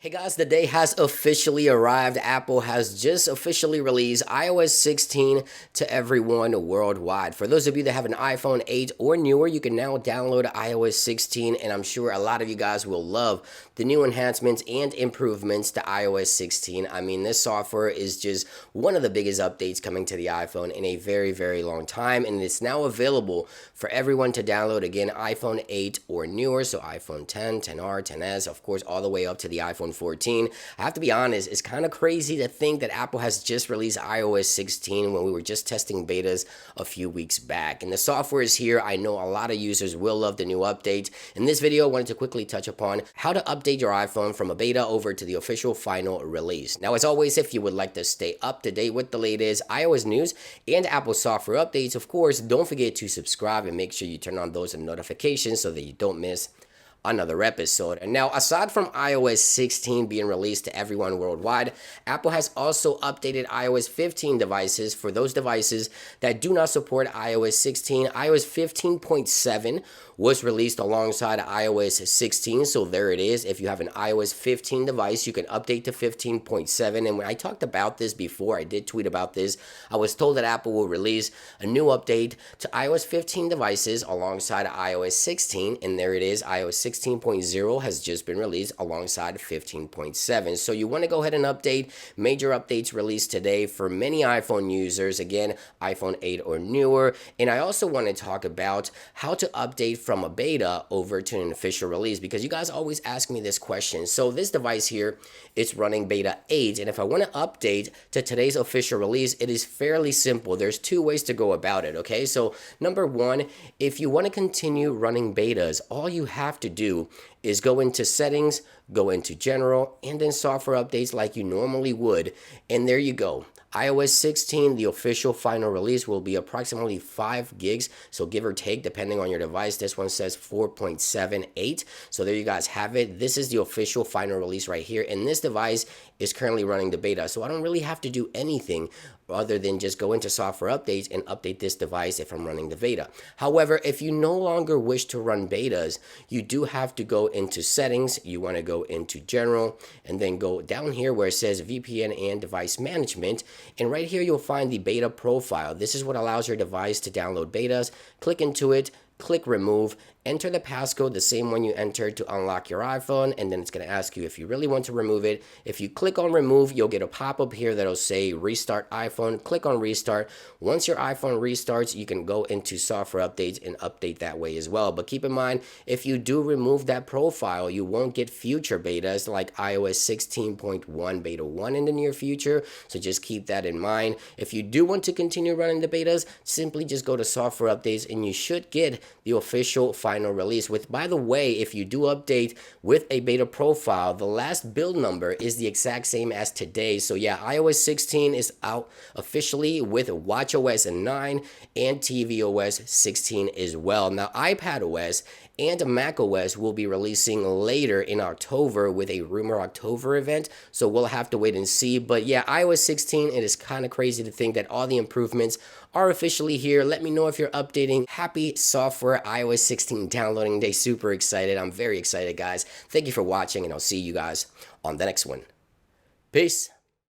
Hey guys, the day has officially arrived. Apple has just officially released iOS 16 to everyone worldwide. For those of you that have an iPhone 8 or newer, you can now download iOS 16, and I'm sure a lot of you guys will love the new enhancements and improvements to iOS 16. I mean, this software is just one of the biggest updates coming to the iPhone in a very, very long time, and it's now available for everyone to download. Again, iPhone 8 or newer, so iPhone 10, 10R, 10s, of course, all the way up to the iPhone 14. I have to be honest, it's kind of crazy to think that Apple has just released iOS 16 when we were just testing betas a few weeks back. And the software is here. I know a lot of users will love the new update. In this video, I wanted to quickly touch upon how to update your iPhone from a beta over to the official final release. Now, as always, if you would like to stay up to date with the latest iOS news and Apple software updates, of course, don't forget to subscribe and make sure you turn on those notifications so that you don't miss another episode. And now, aside from iOS 16 being released to everyone worldwide, Apple has also updated iOS 15 devices for those devices that do not support iOS 16. iOS 15.7 was released alongside iOS 16, so there it is. If you have an iOS 15 device, you can update to 15.7. And when I talked about this before, I did tweet about this, I was told that Apple will release a new update to iOS 15 devices alongside iOS 16, and there it is. iOS 16.0 has just been released alongside 15.7. So you want to go ahead and update. Major updates released today for many iPhone users. Again, iPhone 8 or newer. And I also want to talk about how to update from a beta over to an official release, because you guys always ask me this question. So this device here, it's running beta 8, and if I want to update to today's official release, it is fairly simple. There's two ways to go about it, okay? So number one, if you want to continue running betas, all you have to do is go into settings, go into general, and then software updates like you normally would, and there you go. iOS 16, the official final release, will be approximately 5 gigs, so give or take, depending on your device. This one says 4.78, so there you guys have it. This is the official final release right here, and this device is currently running the beta, so I don't really have to do anything other than just go into software updates and update this device if I'm running the beta. However, if you no longer wish to run betas, you do have to go into settings. You want to go into general and then go down here where it says VPN and device management. And right here, you'll find the beta profile. This is what allows your device to download betas. Click into it. Click remove, enter the passcode, the same one you entered to unlock your iPhone, and then it's going to ask you if you really want to remove it. If you click on remove, you'll get a pop-up here that'll say restart iPhone. Click on restart. Once your iPhone restarts, you can go into software updates and update that way as well. But keep in mind, if you do remove that profile, you won't get future betas like iOS 16.1 beta 1 in the near future, so just keep that in mind. If you do want to continue running the betas, simply just go to software updates and you should get the official final release. With, by the way, if you do update with a beta profile, the last build number is the exact same as today. So yeah, iOS 16 is out officially with WatchOS 9 and tvOS 16 as well. Now, iPadOS and macOS will be releasing later in October with a Rumor October event, so we'll have to wait and see. But yeah, iOS 16, it is kind of crazy to think that all the improvements are officially here. Let me know if you're updating. Happy software iOS 16 downloading day. Super excited. I'm very excited, guys. Thank you for watching, and I'll see you guys on the next one. Peace.